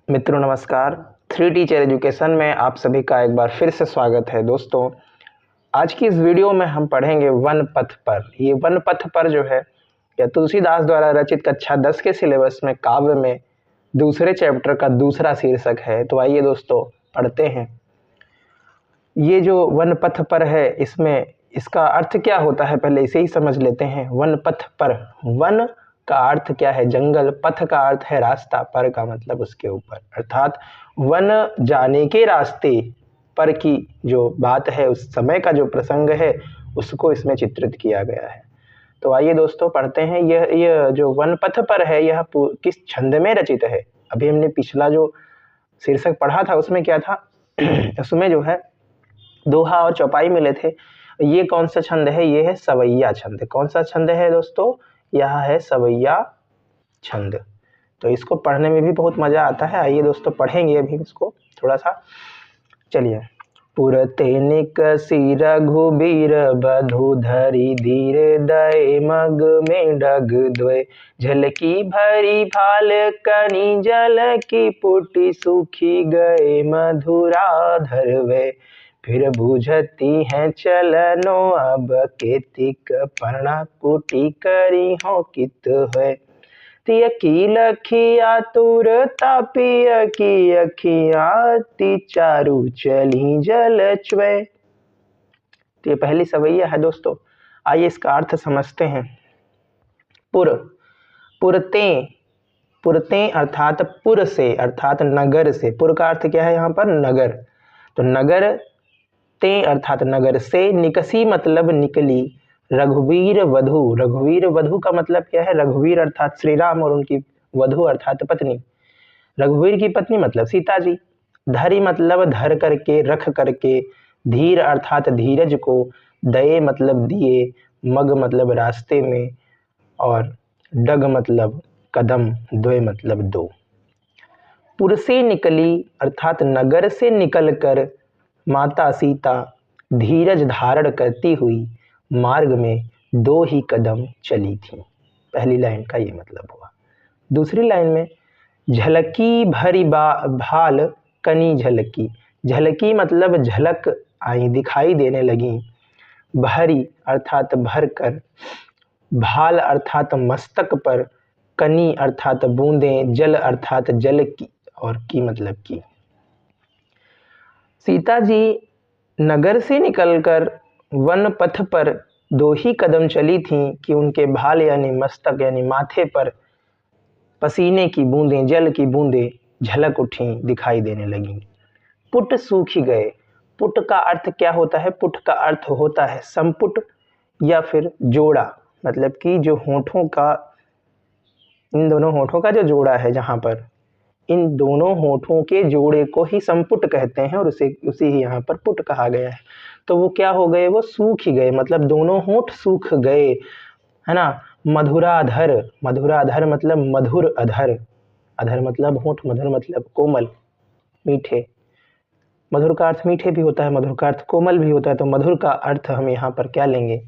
मित्रों नमस्कार। 3 teacher education में आप सभी का एक बार फिर से स्वागत है। दोस्तों, आज की इस वीडियो में हम पढ़ेंगे वन पथ पर। ये वन पथ पर जो है यह तुलसीदास द्वारा रचित कक्षा 10 के सिलेबस में काव्य में दूसरे चैप्टर का दूसरा शीर्षक है। तो आइए दोस्तों पढ़ते हैं। ये जो वन पथ पर है, इसमें इसका अर्थ क्या होता है पहले इसे ही समझ लेते हैं। वन पथ पर, वन का अर्थ क्या है? जंगल, पथ का अर्थ है रास्ता, पर का मतलब उसके ऊपर, अर्थात वन जाने के रास्ते पर की जो बात है, उस समय का जो प्रसंग है उसको इसमें चित्रित किया गया है। तो आइए दोस्तों पढ़ते हैं। यह जो वन पथ पर है यह किस छंद में रचित है? अभी हमने पिछला जो शीर्षक पढ़ा था उसमें क्या था? उसमें जो है दोहा और चौपाई मिले थे। ये कौन सा छंद है? ये है सवैया छंद। कौन सा छंद है दोस्तों? यह है सवैया छंद। तो इसको पढ़ने में भी बहुत मजा आता है। आइए दोस्तों पढ़ेंगे अभी इसको थोड़ा सा। चलिए। पुरते निकसी रघुबीर बधु धरी धीरे दय मग में डग द्वय झलकी भरी भाल कनी जल की पुटी सूखी गए मधुराधर वे फिर बुझती हैं चलनो अब केतिक पर्णा कुटी करी हो कित है तिय की लखिया तुर तापिय की अखिया ती चारु चली जल च्वे। तो ये पहली सवैया है दोस्तों। आइए इसका अर्थ समझते हैं। पुर, पुरते, पुरते अर्थात पुर से, अर्थात नगर से। पुर का अर्थ क्या है यहाँ पर? नगर। तो नगर ते अर्थात नगर से, निकसी मतलब निकली, रघुवीर वधु, रघुवीर वधु का मतलब क्या है? रघुवीर अर्थात श्री राम और उनकी वधु अर्थात पत्नी। रघुवीर की पत्नी मतलब सीता जी। धरी मतलब धर करके, रख करके। धीर अर्थात धीरज को। दये मतलब दिए। मग मतलब रास्ते में। और डग मतलब कदम। द्वय मतलब दो। पुर से निकली अर्थात नगर से निकलकर माता सीता धीरज धारण करती हुई मार्ग में 2 ही कदम चली थी। पहली लाइन का ये मतलब हुआ। दूसरी लाइन में झलकी भरी भाल कनी झलकी। झलकी मतलब झलक आई, दिखाई देने लगी। भरी अर्थात भर कर। भाल अर्थात मस्तक पर। कनी अर्थात बूंदें। जल अर्थात जल की, और की मतलब की। सीता जी नगर से निकलकर वन पथ पर 2 ही कदम चली थीं कि उनके भाल यानी मस्तक यानी माथे पर पसीने की बूंदें, जल की बूंदें झलक उठी, दिखाई देने लगीं। पुट सूख गए। पुट का अर्थ क्या होता है? पुट का अर्थ होता है संपुट या फिर जोड़ा, मतलब कि जो होठों का, इन दोनों होठों का जो जोड़ा है, जहाँ पर इन दोनों होठों के जोड़े को ही संपुट कहते हैं और उसी ही यहाँ पर पुट कहा गया है। तो वो क्या हो गए? वो सूख ही गए, मतलब दोनों होठ सूख गए, है ना। मधुराधर, मधुराधर मतलब मधुर अधर। अधर मतलब होठ, मधुर मतलब कोमल, मीठे। मधुर का अर्थ मीठे भी होता है, मधुर का अर्थ कोमल भी होता है। तो मधुर का अर्थ हम यहाँ पर क्या लेंगे?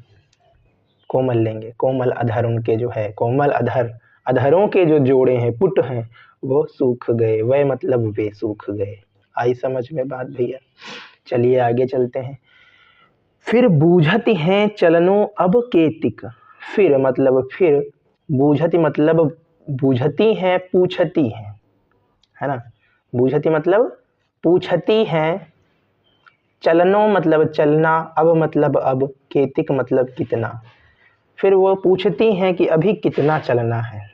कोमल लेंगे। कोमल अधर उनके जो है, कोमल अधर, अधरों के जो जोड़े हैं, पुट हैं, वो सूख गए। वह मतलब वे सूख गए। आई समझ में बात भैया? चलिए आगे चलते हैं। फिर बूझती हैं चलनो अब केतिक। फिर मतलब फिर, बूझती मतलब बूझती हैं, पूछती हैं, है ना। बूझती मतलब पूछती हैं, चलनो मतलब चलना, अब मतलब अब, केतिक मतलब कितना। फिर वो पूछती हैं कि अभी कितना चलना है।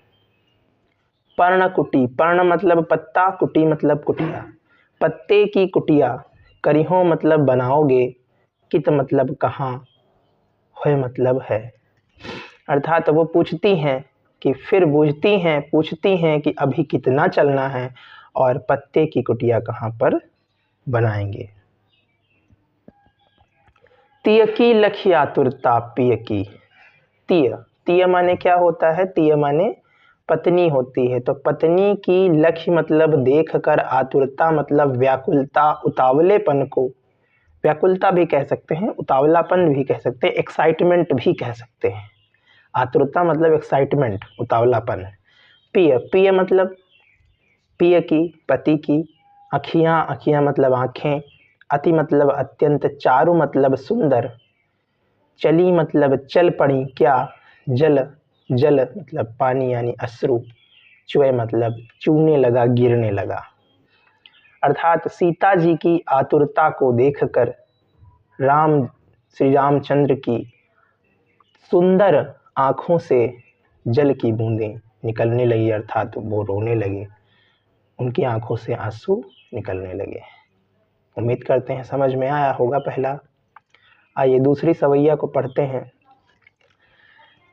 पर्ण कुटी, पर्ण मतलब पत्ता, कुटी मतलब कुटिया। पत्ते की कुटिया करिहो मतलब बनाओगे। कित मतलब कहाँ, है मतलब है। अर्थात वो पूछती हैं कि, फिर बूझती हैं, पूछती हैं कि अभी कितना चलना है और पत्ते की कुटिया कहाँ पर बनाएंगे। तिय की लखी आतुरता पिय की। तिय, तिय माने क्या होता है? तिय माने पत्नी होती है। तो पत्नी की लक्ष्य मतलब देख कर, आतुरता मतलब व्याकुलता, उतावलेपन को, व्याकुलता भी कह सकते हैं, उतावलापन भी कह सकते हैं, एक्साइटमेंट भी कह सकते हैं। आतुरता मतलब एक्साइटमेंट, उतावलापन। पिय, पिय मतलब पिय की, पति की, अखियाँ, अखियाँ मतलब आँखें, अति मतलब अत्यंत, चारु मतलब सुंदर, चली मतलब चल पड़ी क्या, जल, जल मतलब पानी यानी अश्रु, चुए मतलब चूने लगा, गिरने लगा। अर्थात सीता जी की आतुरता को देखकर राम, श्री रामचंद्र की सुंदर आँखों से जल की बूंदें निकलने लगी, अर्थात वो रोने लगे, उनकी आंखों से आंसू निकलने लगे। उम्मीद करते हैं समझ में आया होगा पहला। आइए दूसरी सवैया को पढ़ते हैं।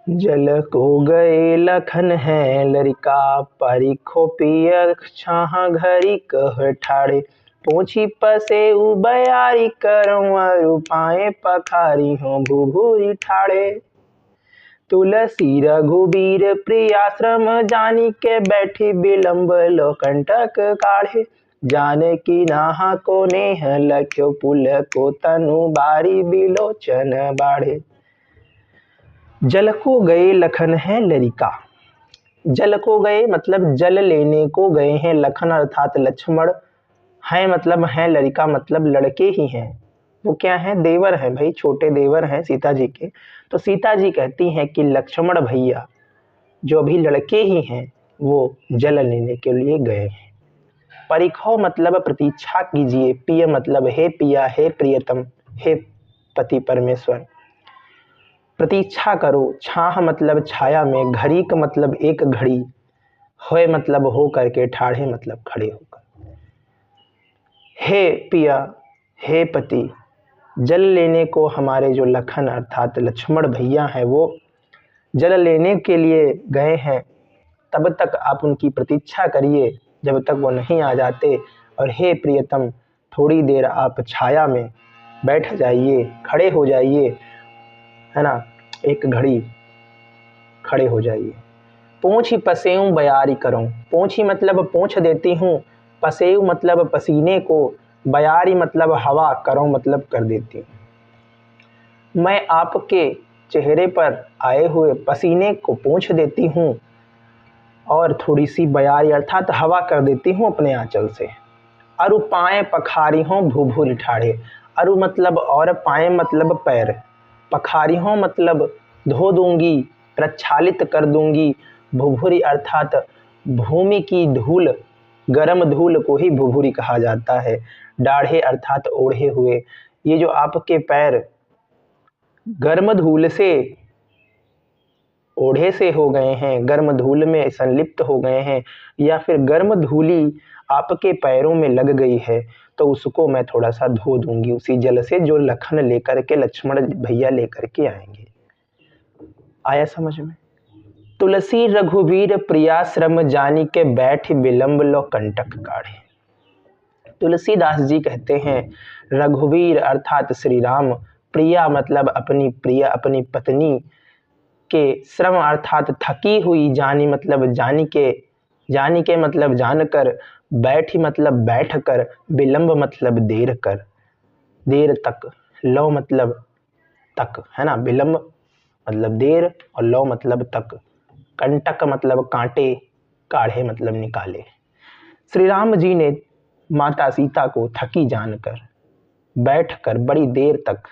जल को गए लखन है लरिका, परिखो पिय छाहा घरी कह ठाड़े, पोछी पसे उबयारी करऊँ रूपाए पखारी हो भूभूरी ठाड़े। तुलसी रघुबीर प्रियाश्रम जानी के बैठी विलंब लो कंटक काढ़े, जानकी नाहा को नेह लख्यो पुल को तनु बारी बिलोचन बाढ़े। जल को गए लखन है लरिका, जल को गए मतलब जल लेने को गए हैं, लखन अर्थात लक्ष्मण, हैं मतलब हैं, लरिका मतलब लड़के ही हैं। वो क्या हैं? देवर हैं भाई, छोटे देवर हैं सीता जी के। तो सीता जी कहती हैं कि लक्ष्मण भैया जो अभी लड़के ही हैं वो जल लेने के लिए गए हैं। परिखो मतलब प्रतीक्षा कीजिए, पिय मतलब हे पिया, हे प्रियतम, हे पति परमेश्वर, प्रतीक्षा करो। छाह मतलब छाया में, घड़ी का मतलब एक घड़ी, होए मतलब हो करके, ठाढ़े मतलब खड़े होकर। हे पिया, हे पति, जल लेने को हमारे जो लखन अर्थात लक्ष्मण भैया हैं वो जल लेने के लिए गए हैं, तब तक आप उनकी प्रतीक्षा करिए जब तक वो नहीं आ जाते। और हे प्रियतम, थोड़ी देर आप छाया में बैठ जाइए, खड़े हो जाइए, है ना, एक घड़ी खड़े हो जाइए। पोंछ पसेऊं बयारी करूं, पोंछी मतलब पोंछ देती हूँ, पसेऊ मतलब पसीने को, बयारी मतलब हवा, करूं मतलब कर देती हूँ। मैं आपके चेहरे पर आए हुए पसीने को पोंछ देती हूँ और थोड़ी सी बयारी अर्थात हवा कर देती हूँ अपने आंचल से। अरु पाए पखारी हों भूभूरी ठाढ़े, अरु मतलब और, पाए मतलब पैर, पखारी हों मतलब धो दूंगी, प्रक्षालित कर दूंगी, भूभूरी अर्थात भूमि की धूल, गरम धूल को ही भूभूरी कहा जाता है। डाढ़े अर्थात ओढ़े हुए, ये जो आपके पैर गर्म धूल से ओढ़े से हो गए हैं, गर्म धूल में संलिप्त हो गए हैं, या फिर गर्म धूली आपके पैरों में लग गई है, तो उसको मैं थोड़ा सा धो दूंगी उसी जल से जो लखन लेकर के, लक्ष्मण भैया लेकर के आएंगे। आया समझ में? तुलसी रघुवीर प्रियाश्रम जानी के बैठ विलंब लो कंटक काढ़े। तुलसीदास जी कहते हैं रघुवीर अर्थात श्री राम, प्रिया मतलब अपनी प्रिय, अपनी पत्नी के, श्रम अर्थात थकी हुई, जानी मतलब जानी के, जानी के मतलब जानकर, बैठी मतलब बैठ कर, विलंब मतलब देर कर, देर तक, लो मतलब तक, है ना, विलंब मतलब देर और लो मतलब तक, कंटक मतलब कांटे, काढ़े मतलब निकाले। श्री राम जी ने माता सीता को थकी जानकर बैठकर बड़ी देर तक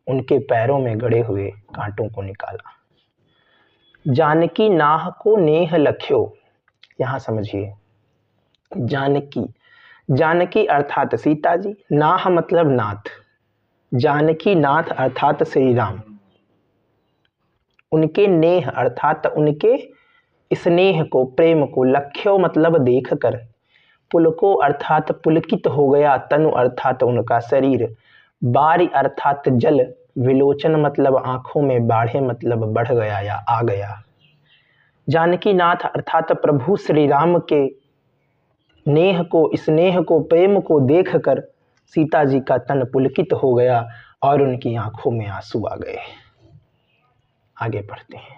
उनके पैरों में गड़े हुए कांटों को निकाला। जानकी नाह को नेह लख्यो, यहां समझिए, जानकी, जानकी अर्थात सीता जी, नाह मतलब नाथ, जानकी नाथ अर्थात श्री राम, उनके नेह अर्थात उनके स्नेह को, प्रेम को, लख्यो मतलब देख कर, पुलको अर्थात पुलकित हो गया, तनु अर्थात उनका शरीर, बारी अर्थात जल, विलोचन मतलब आंखों में, बाढ़े मतलब बढ़ गया या आ गया। जानकी नाथ अर्थात प्रभु श्री राम के नेह को, स्नेह को, प्रेम को देखकर सीता जी का तन पुलकित हो गया और उनकी आंखों में आंसू आ गए। आगे पढ़ते हैं।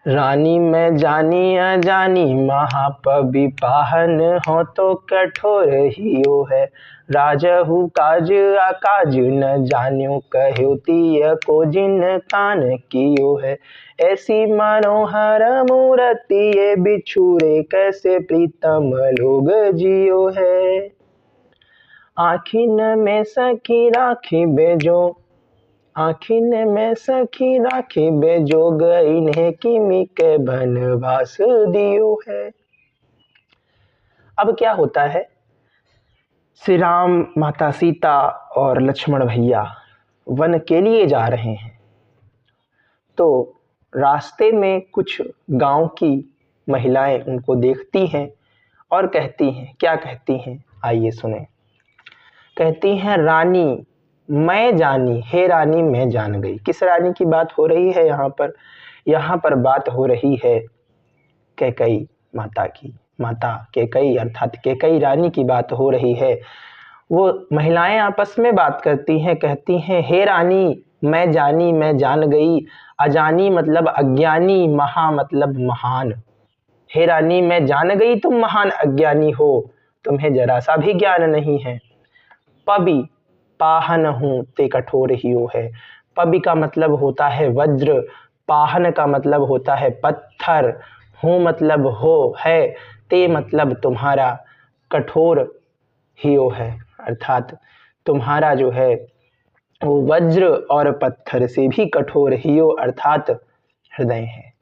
रानी मैं जानी अजानी महापबि पाहन हो तो कठोर हियो है। राजहु काज अकाज न जान्यो कह्यो तिय को जिन कान कियो है। ऐसी मनोहर मूर्ति ये बिछुरे कैसे प्रीतम लोग जियो है। आखिन में सखी राखी बेजो आखिन में सखी राखी बेजोग इन्हें किमी के बनवास दियो है। अब क्या होता है, श्री राम, माता सीता और लक्ष्मण भैया वन के लिए जा रहे हैं। तो रास्ते में कुछ गांव की महिलाएं उनको देखती हैं और कहती हैं, क्या कहती हैं आइए सुने। कहती हैं, रानी मैं जानी, हे रानी मैं जान गई। किस रानी की बात हो रही है यहाँ पर? यहाँ पर बात हो रही है कैकई माता की। माता कैकई अर्थात कैकई रानी की बात हो रही है। वो महिलाएं आपस में बात करती हैं, कहती हैं, हे रानी मैं जानी मैं जान गई। अजानी मतलब अज्ञानी, महा मतलब महान। हे रानी मैं जान गई तुम महान अज्ञानी हो, तुम्हें जरा सा भी ज्ञान नहीं है। पबि पाहन हूँ ते कठोर हियो है। पबि का मतलब होता है वज्र, पाहन का मतलब होता है पत्थर, हूँ मतलब हो, है, ते मतलब तुम्हारा, कठोर हियो है अर्थात तुम्हारा जो है वो वज्र और पत्थर से भी कठोर, हियो अर्थात हृदय है।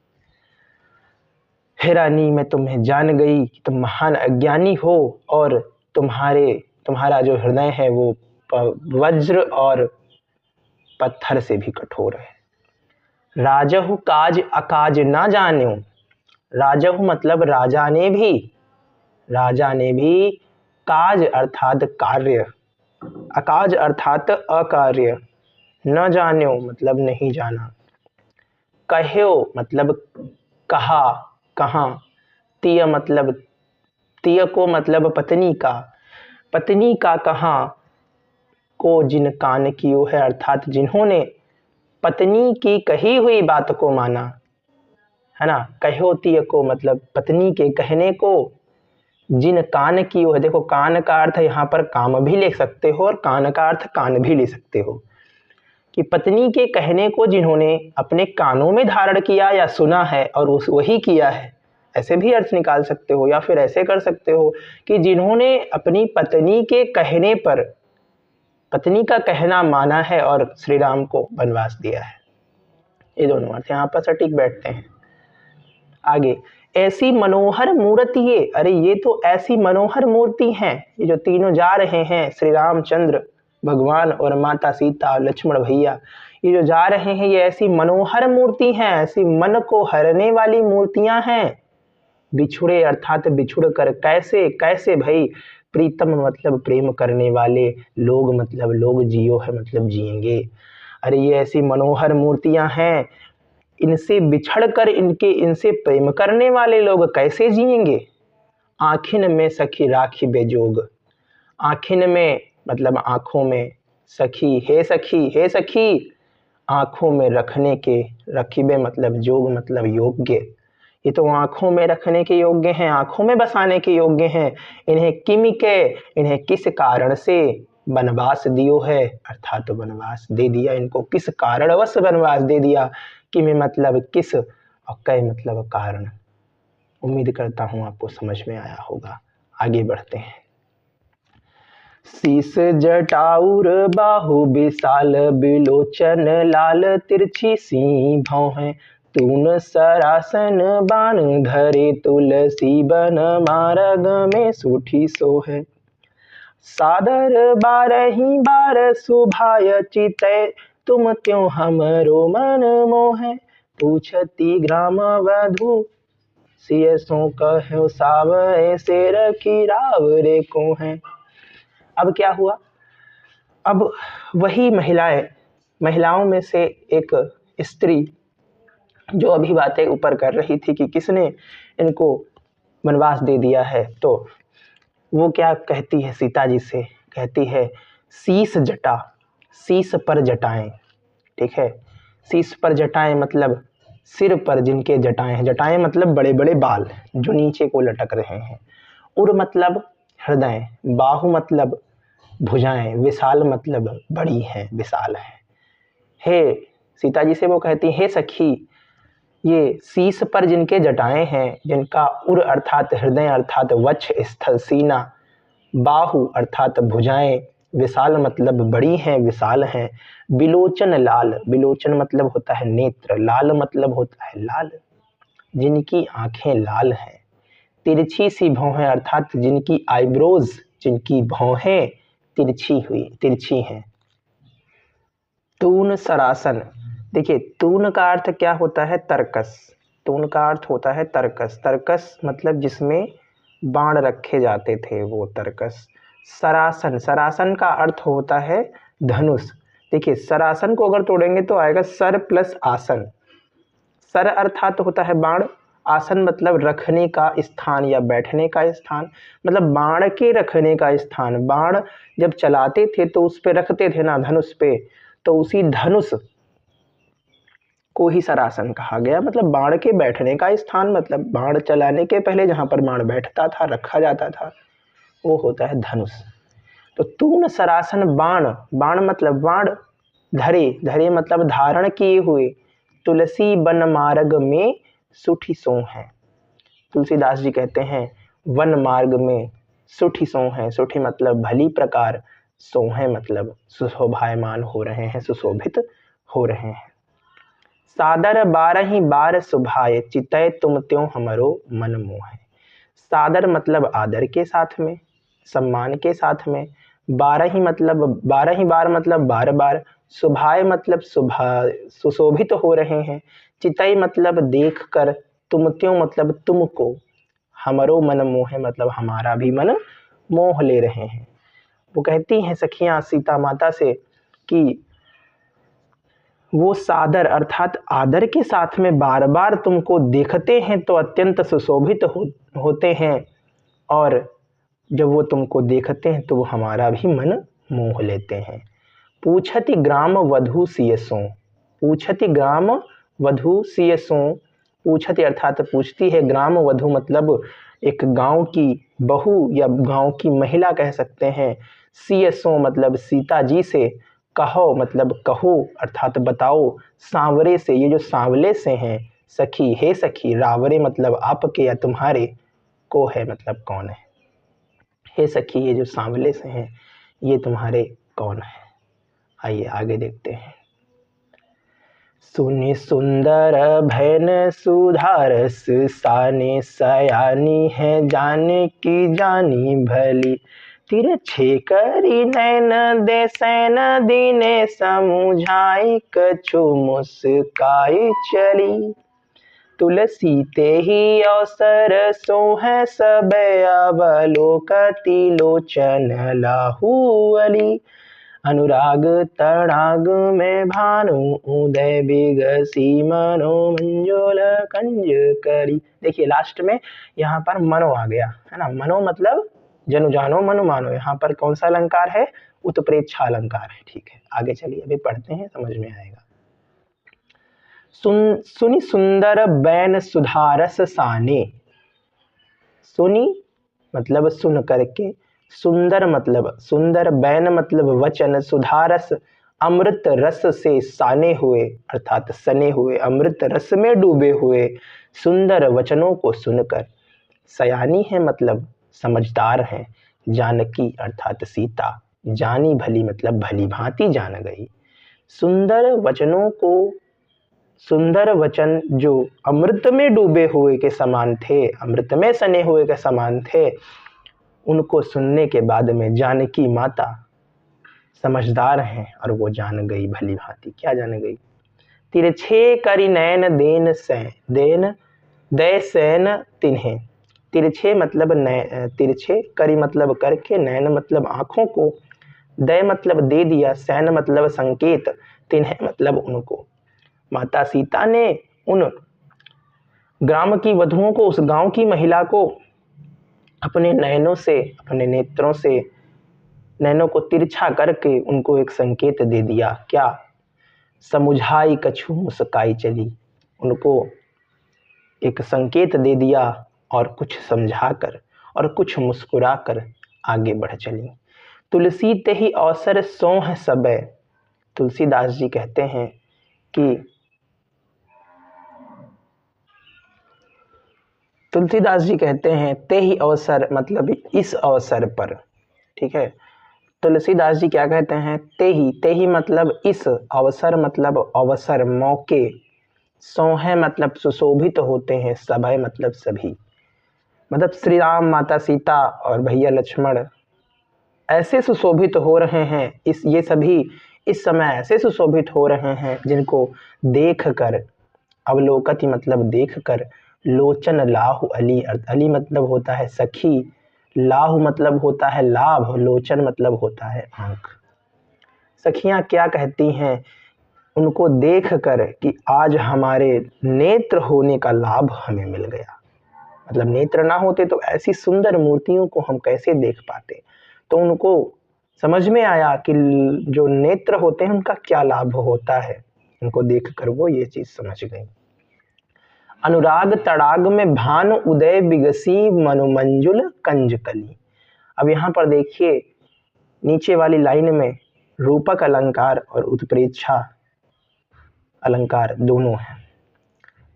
हे रानी मैं तुम्हें जान गई कि तुम महान अज्ञानी हो और तुम्हारा जो हृदय है वो वज्र और पत्थर से भी कठोर है। राजहु काज अकाज ना जान्यो। राजहु मतलब राजा ने भी काज अर्थात कार्य, अकाज अर्थात अकार्य, न जान्यो मतलब नहीं जाना, कह्यो मतलब कहा, कहाँ, तिय मतलब तिय को मतलब पत्नी का कहाँ, को जिन कान कियो है अर्थात जिन्होंने पत्नी की कही हुई बात को माना, है ना। कह्यो तिय को मतलब पत्नी के कहने को, जिन कान कियो है, देखो कान का अर्थ यहाँ पर काम भी ले सकते हो और कान का अर्थ कान भी ले सकते हो, कि पत्नी के कहने को जिन्होंने अपने कानों में धारण किया या सुना है और वही किया है, ऐसे भी अर्थ निकाल सकते हो। या फिर ऐसे कर सकते हो कि जिन्होंने अपनी पत्नी के कहने पर पत्नी का कहना माना है और श्री राम को वनवास दिया है। ये दोनों अर्थ यहाँ पर सटीक बैठते हैं। आगे, ऐसी मनोहर मूर्ति ये, अरे ये तो ऐसी मनोहर मूर्ति हैं, ये जो तीनों जा रहे हैं, श्री रामचंद्र भगवान और माता सीता और लक्ष्मण भैया, ये जो जा रहे हैं ये ऐसी मनोहर मूर्ति हैं, ऐसी मन को हरने वाली मूर्तियां हैं। बिछुड़े अर्थात बिछुड़ कर, कैसे कैसे भाई, प्रीतम मतलब प्रेम करने वाले, लोग मतलब लोग, जियो है मतलब जिएंगे। अरे ये ऐसी मनोहर मूर्तियां हैं, इनसे बिछड़कर इनसे प्रेम करने वाले लोग कैसे जिएंगे। आखिन में सखी राखी बेजोग, आखिन में मतलब आँखों में, सखी हे सखी, आँखों में रखने के, रखीबे मतलब जोग मतलब योग्य, ये तो आँखों में रखने के योग्य हैं, आँखों में बसाने के योग्य हैं। इन्हें किमिके, इन्हें किस कारण से वनवास दियो है अर्थात वनवास दे दिया, इनको किस कारणवश वनवास दे दिया। किमि मतलब किस और कै मतलब कारण। उम्मीद करता हूँ आपको समझ में आया होगा। आगे बढ़ते हैं। शीस जटाउर बाहु विशाल बिलोचन लाल तिरछी सी भौं है। तून सरासन बान धरे तुलसी बन मार्ग में सूठी सो है। सादर बारही बार सुभाय चितै तुम त्यों हमरो मन मोह। पूछती ग्राम वधु सिय सो कहो साव ऐसे रखी राव रे को है। अब क्या हुआ, अब वही महिलाओं में से एक स्त्री जो अभी बातें ऊपर कर रही थी कि किसने इनको वनवास दे दिया है, तो वो क्या कहती है सीता जी से, कहती है शीस जटा, शीस पर जटाएं, ठीक है। शीस पर जटाएं मतलब सिर पर जिनके जटाएं हैं, जटाएं मतलब बड़े बड़े बाल जो नीचे को लटक रहे हैं। उर मतलब हृदय, बाहु मतलब भुजाएं, विशाल मतलब बड़ी हैं, विशाल है। हे सीता जी से वो कहती, हे सखी, ये शीश पर जिनके जटाएं हैं, जिनका उर अर्थात हृदय अर्थात वक्ष स्थल सीना, बाहु अर्थात भुजाएं, विशाल मतलब बड़ी हैं, विशाल हैं। बिलोचन लाल, बिलोचन मतलब होता है नेत्र, लाल मतलब होता है लाल, जिनकी आंखें लाल हैं। तिरछी सी भौहें अर्थात जिनकी आईब्रोज, जिनकी भौहें तिरछी हैं। तून सरासन, देखिए तून का अर्थ क्या होता है, तरकस। तून का अर्थ होता है तरकस, तरकस मतलब जिसमें बाण रखे जाते थे, वो तरकस। सरासन, सरासन का अर्थ होता है धनुष। देखिए सरासन को अगर तोड़ेंगे तो आएगा सर प्लस आसन। सर अर्थात होता है बाण, आसन मतलब रखने का स्थान या बैठने का स्थान, मतलब बाण के रखने का स्थान। बाण जब चलाते थे तो उस पे रखते थे ना, धनुष पे, तो उसी धनुष को ही सरासन कहा गया। मतलब बाण के बैठने का स्थान, मतलब बाण चलाने के पहले जहां पर बाण बैठता था, रखा जाता था, वो होता है धनुष। तो तून सरासन बाण, बाण मतलब बाण धरे, धरे मतलब धारण किए हुए, तुलसी बन मार्ग में सुठी सो है। तुलसीदास जी कहते हैं वन मार्ग में सुठी सो है, सुठी मतलब भली प्रकार, सो है मतलब सुशोभायमान हो रहे हैं, सुशोभित हो रहे हैं। सादर 12 बार सुभाए, चितय तुम त्यों हमरो मन मोह। सादर मतलब आदर के साथ में, सम्मान के साथ में। 12 मतलब 12 बार मतलब 12 बार। सुभाए मतलब सुशोभित हो रहे हैं। चितय मतलब देख कर, तुम त्यों मतलब तुमको, हमरो मन मोह मतलब हमारा भी मन मोह ले रहे हैं। वो कहती हैं सखियां सीता माता से कि वो सादर अर्थात आदर के साथ में बार बार तुमको देखते हैं तो अत्यंत सुशोभित होते हैं, और जब वो तुमको देखते हैं तो वो हमारा भी मन मोह लेते हैं। पूछति ग्राम वधू सियसों, पूछति ग्राम वधू सियसों, पूछति अर्थात पूछती है, ग्राम वधू मतलब एक गांव की बहू या गांव की महिला कह सकते हैं। सियसों मतलब सीता जी से, कहो मतलब कहो अर्थात बताओ, सांवरे से, ये जो सांवले से हैं, सखी हे सखी, रावरे मतलब आपके या तुम्हारे, को है मतलब कौन है, हे सखी ये जो सांवले से हैं ये तुम्हारे कौन है। आइए आगे देखते हैं। सुनि सुंदर भैन सुधारस, साने सयानी है जाने की जानी भली। तिरछे करी नैन देसैन दीने, समुझाई कछु मुस्काई चली। तुलसी ते ही अवसर सो है, सब अवलोकति लोचन लाहुअली। अनुराग तड़ाग में भानु, उदय बिगसी मनो मंजोल कंज करी। देखिए लास्ट में यहाँ पर मनो आ गया है ना, मनो मतलब जनु जानो मनु मानो। यहाँ पर कौन सा अलंकार है, उत्प्रेक्षा अलंकार है। ठीक है आगे चलिए, अभी पढ़ते हैं समझ में आएगा। सुनि सुंदर बैन सुधारस साने, सुनी मतलब सुन करके, सुंदर मतलब सुंदर, बैन मतलब वचन, सुधारस अमृत रस से साने हुए अर्थात सने हुए, अमृत रस में डूबे हुए सुंदर वचनों को सुनकर। सयानी है मतलब समझदार है, जानकी अर्थात सीता, जानी भली मतलब भली भांति जान गई। सुंदर वचनों को, सुंदर वचन जो अमृत में डूबे हुए के समान थे, अमृत में सने हुए के समान थे, उनको सुनने के बाद में जानकी माता समझदार हैं और वो जान गई भली भांति। क्या जान गई, तिरछे करी नैन देन सैन, देन दय सैन तिन्हें। तिरछे मतलब तिरछे, करी मतलब करके, नैन मतलब आंखों को, दय मतलब दे दिया, सैन मतलब संकेत, तिन्हें मतलब उनको। माता सीता ने उन ग्राम की वधुओं को, उस गांव की महिला को अपने नयनों से, अपने नेत्रों से, नैनों को तिरछा करके उनको एक संकेत दे दिया। क्या, समुझाई कछु मुस्काई चली, उनको एक संकेत दे दिया और कुछ समझाकर और कुछ मुस्कुराकर आगे बढ़ चली। तुलसी तेहि अवसर सोह सबे। तुलसीदास जी कहते हैं कि तेहि अवसर मतलब इस अवसर पर, ठीक है। तुलसीदास जी क्या कहते हैं, तेहि मतलब इस, अवसर मतलब अवसर, मौके, सोहे मतलब सुशोभित होते हैं, सभय मतलब सभी, मतलब श्री राम, माता सीता और भैया लक्ष्मण ऐसे सुशोभित हो रहे हैं, ये सभी इस समय ऐसे सुशोभित हो रहे हैं जिनको देखकर, अवलोकति मतलब देखकर, लोचन लाहु अली, अली मतलब होता है सखी, लाहु मतलब होता है लाभ, लोचन मतलब होता है आंख। सखियां क्या कहती हैं, उनको देखकर कि आज हमारे नेत्र होने का लाभ हमें मिल गया। मतलब नेत्र ना होते तो ऐसी सुंदर मूर्तियों को हम कैसे देख पाते। तो उनको समझ में आया कि जो नेत्र होते हैं उनका क्या लाभ होता है, उनको देखकर वो ये चीज समझ गई। अनुराग तड़ाग में भानु उदय बिगसी मनुमंजुल कंजकली। अब यहाँ पर देखिए नीचे वाली लाइन में रूपक अलंकार और उत्प्रेक्षा अलंकार दोनों हैं।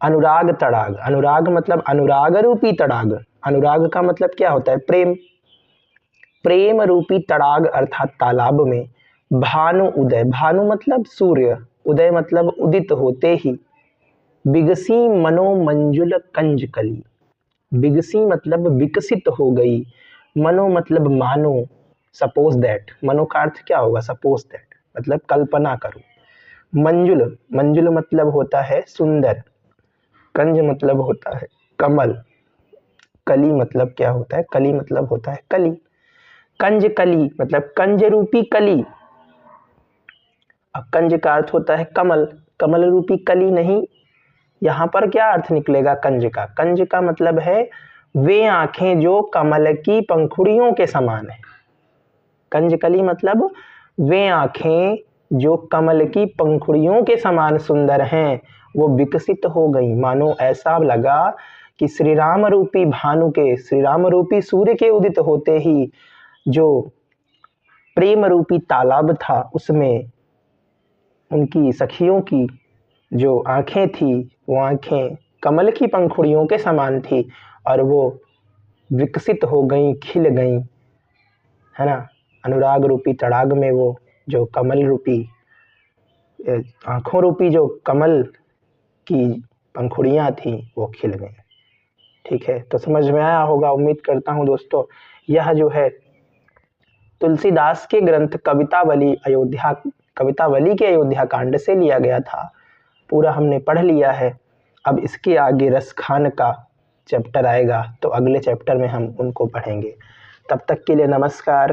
अनुराग तड़ाग, अनुराग मतलब अनुराग रूपी तड़ाग, अनुराग का मतलब क्या होता है, प्रेम, प्रेम रूपी तड़ाग अर्थात तालाब में भानु उदय, भानु मतलब सूर्य, उदय मतलब उदित होते ही, बिगसी मनोमंजुल कंजकली, बिगसी मतलब विकसित हो गई, मनो मतलब मानो, सपोज दैट, मनो का अर्थ क्या होगा, सपोज दैट मतलब कल्पना करो, मंजुल, मंजुल मतलब होता है सुंदर, कंज मतलब होता है कमल, कली मतलब क्या होता है, कली मतलब होता है कली, कंज कली मतलब कंज रूपी कली, अब कंज का अर्थ होता है कमल, कमल रूपी कली नहीं, यहाँ पर क्या अर्थ निकलेगा कंज का, कंज का मतलब है वे आंखें जो कमल की पंखुड़ियों के समान है, कंजकली मतलब वे आंखें जो कमल की पंखुड़ियों के समान सुंदर हैं, वो विकसित हो गई, मानो ऐसा लगा कि श्री राम रूपी भानु के, श्री राम रूपी सूर्य के उदित होते ही जो प्रेम रूपी तालाब था उसमें उनकी सखियों की जो आंखें थी वो आंखें कमल की पंखुड़ियों के समान थी और वो विकसित हो गई, खिल गई, है ना। अनुराग रूपी तड़ाग में वो जो कमल रूपी, आंखों रूपी जो कमल की पंखुड़ियां थी वो खिल गई। ठीक है, तो समझ में आया होगा, उम्मीद करता हूँ दोस्तों। यह जो है तुलसीदास के ग्रंथ कवितावली के अयोध्या कांड से लिया गया था, पूरा हमने पढ़ लिया है। अब इसके आगे रसखान का चैप्टर आएगा तो अगले चैप्टर में हम उनको पढ़ेंगे। तब तक के लिए नमस्कार।